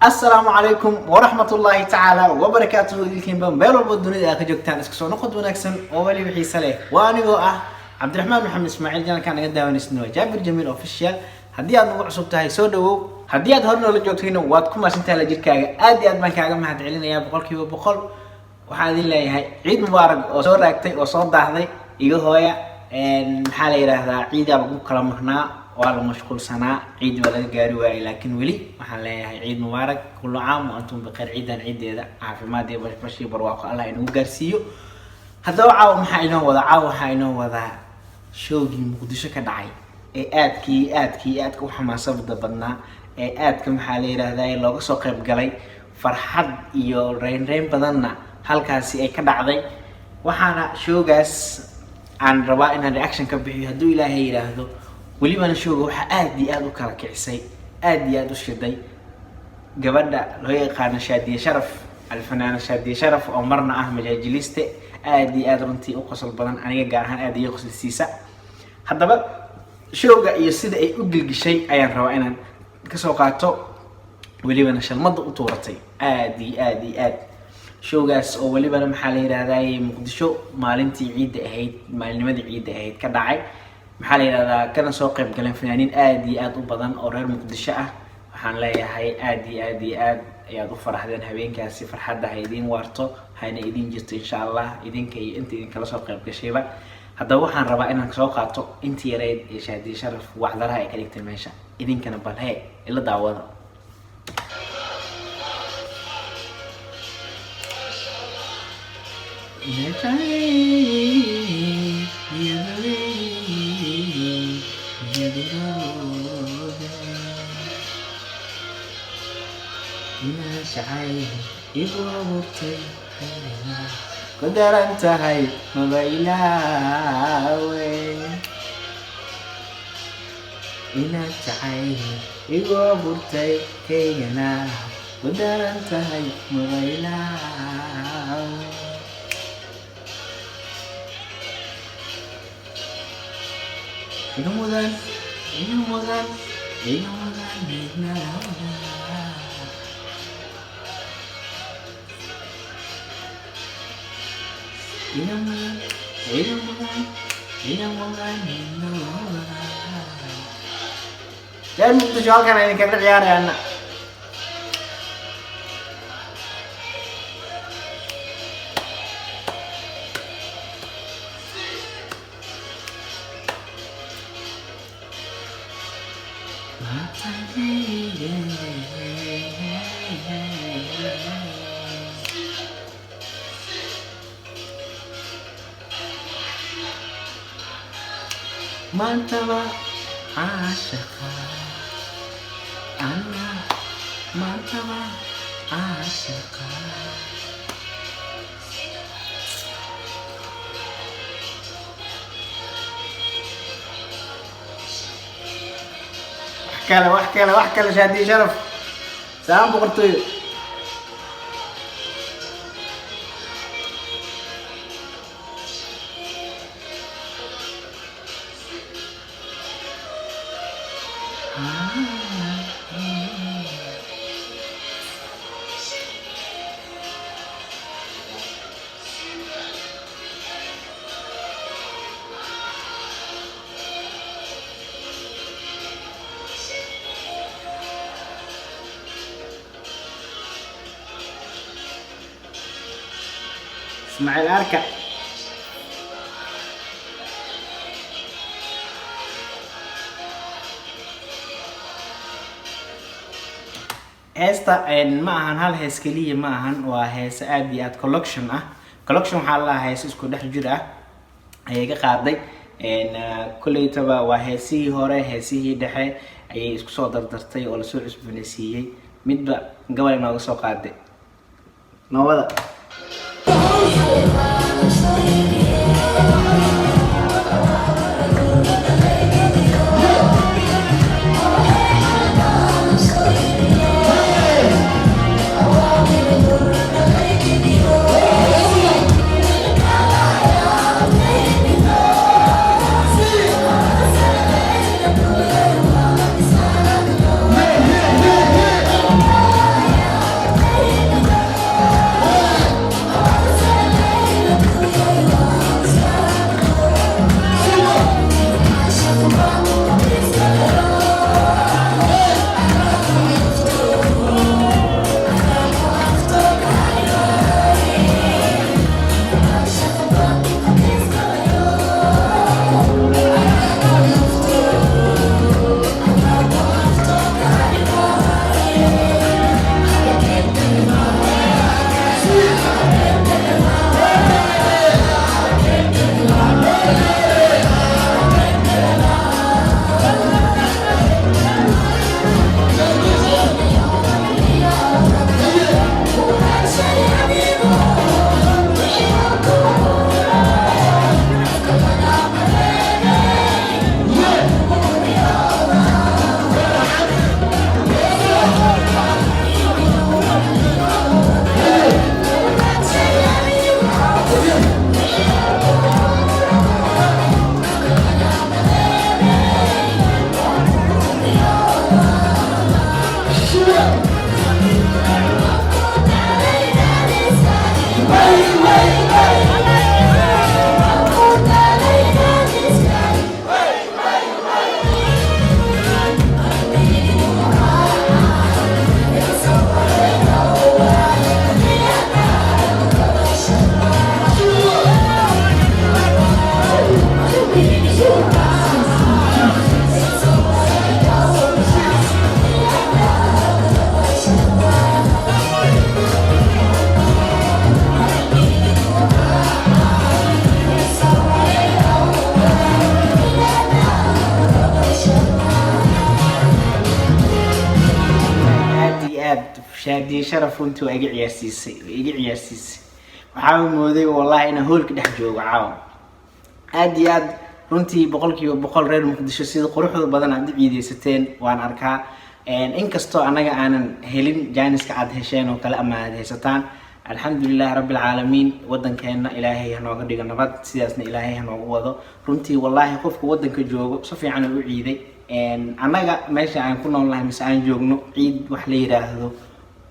السلام عليكم ورحمة الله تعالى وبركاته. الكين بمبيل والدنيا أخي جوكتان اسكسو نقد ونكسن وولي بحي سليه وأنا جواه عبد الرحمن محمد إسماعيل جانا كان قد ونسنو جابر جميل أوفيشال هديات مقعصب تاهي سودو هديات هرنا لجوكتين واتكم أسنتها لجيركاga aad iyo aad baan kaaga mahad celinayaa boqolkiiba boqol waxaan idin leeyahay ciid mubaarak oo soo raagtay oo soo daahday iga hooya maxaa la yiraahdaa ciid aan ugu kala marnaa waa la mashquulsanaa ciid wala gaari waayay laakiin wali waxaan leeyahay ciid mubaarak kullu caam wa antum bi khayr ciidan ciideeda caafimaad iyo bashbash iyo barwaaqo Allah inuu gaarsiiyo haddaba caawa waxaa inoo wadaa showgii Muqdisho ka dhacay ee aadkii u xamaasada badnaa ee aadka maxaa la yiraahdaa looga soo qayb galay farxad iyo reyn badanna halkaasi ay ka dhacday waxaana showgaas aan rabaa inaan reaction ka bixiyo hadduu Ilaahay yiraahdo وليبنا شوقه وحادي أدو كركعسي أدي أدو شدي جبنا لو يقارن شادية شرف الفنانة شادية شرف أو مرنا أحمد جلستة أدي أدرنتي أقص البلان أنا جارهن أدي يقص السيسة هذا بقى شوقه يصير أي أقل شيء أيان روائنا كسوقاته وليبنا شلمض أطورتي أدي شوقاس أو وليبنا محلي هذاي مقدشو مالنتي عيد أهيد مالنمدي عيد أهيد كدعي maxaa la yiraahdaa kana soo qayb galeen fanaaniin aad u badan oo reer Muqdisho ah waxaan leeyahay aad ayaad u faraxdeen habeenkaasi farxadda haydiin waarto hayna idin jirto insha Allah idinka iyo inta idin kala soo qayb gashayba haddaba waxaan rabaa inaan soo qaato intii yareed ee Shaadiye Sharaf wacdaraha ay ka dhigtay meesha idinkana bal ila daawada قدر انتهي مبيلاوي إنا تعيه إيقو برتي كينا قدر انتهي مبيلاوي إنو مدن dan Muqdisho kan ini kaga ciyaarayna Mantaba عاشقا أنا مantaba عاشقا واحكي له شادية شرف سلام بقرطوي اسماعيل أركع هستا ما ahan hal hees kaliya ma ahan waa hees aad iyo aad collection waxa la hees isku dhex jir ah ayay ka qaaday kulleeytaba waa heesii hore heesii dhexe ayay isku soo dardartay oo la soo cusboonaysiiyay midba gabal inooga soo qaaday nowada مهدي شرف runtii waa iga ciyaarsiisay waxaa mooday wallahi ina hoolka dhex joogo caawa aad iyo aad runtii boqolkiiba boqol reer Muqdisho sida quruxda badan aad ciideysateen waan arkaa inkastoo anaga aanan helin jaaniska aad hesheen oo kale ama aad haysataan alxamdulillaah rabbil caalamiin wadankeena ilaahay ha nooga dhigo nabad sidaasna ilaahay ha noogu wado runtii wallahi qofka wadanka joogo si fiican u ciiday anaga meesha aan ku noolnahay mise aan joogno ciid wax la yiraahdo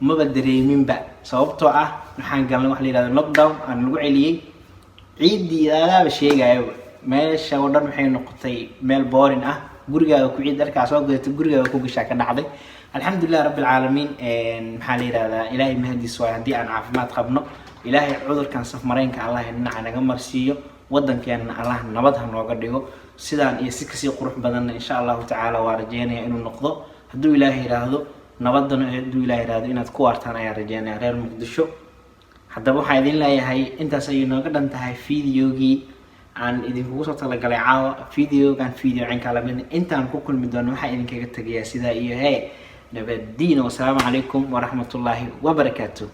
maba dareeminba sababtoo ah waxaan galnay wax la yiraahdo lockdown aan lagu celiyay ciidii aadaaba sheegayo meesha oo dhan waxay noqotay meel boring ah gurigaaga ku ciid darkaas oo gadatay gurigaaga ku gashaa ka dhacday alxamdulillaah rabbil caalamiin maxaa la yiraahdaa ilaahay mahadiis waa hadii aan caafimaad qabno ilaahay cudurkan saf mareenka Allah dhinaca naga marsiiyo wadankeena Allah nabad ha nooga dhigo sidaan iyo si kasii qurux badan insha Allah ta'ala waa rajeynaya inuu noqdo haduu ilaahay yiraahdo nabadana haduu ilaahay yiraahdo inaad ku waartaan ayaa rajeynaya reer Muqdisho haddaba waxaan idin leeyahay intaas ay nooga dhan tahay fiidiyoogii aan idinku soo talagalay caawa fiidiyoogan fiidiyo cin kala mid intaan ku kulmi doono waxa idinkaga tagayaa sida iyo nabadiina wa salaamu calaykum wa rahmatullaahi wa barakaatuh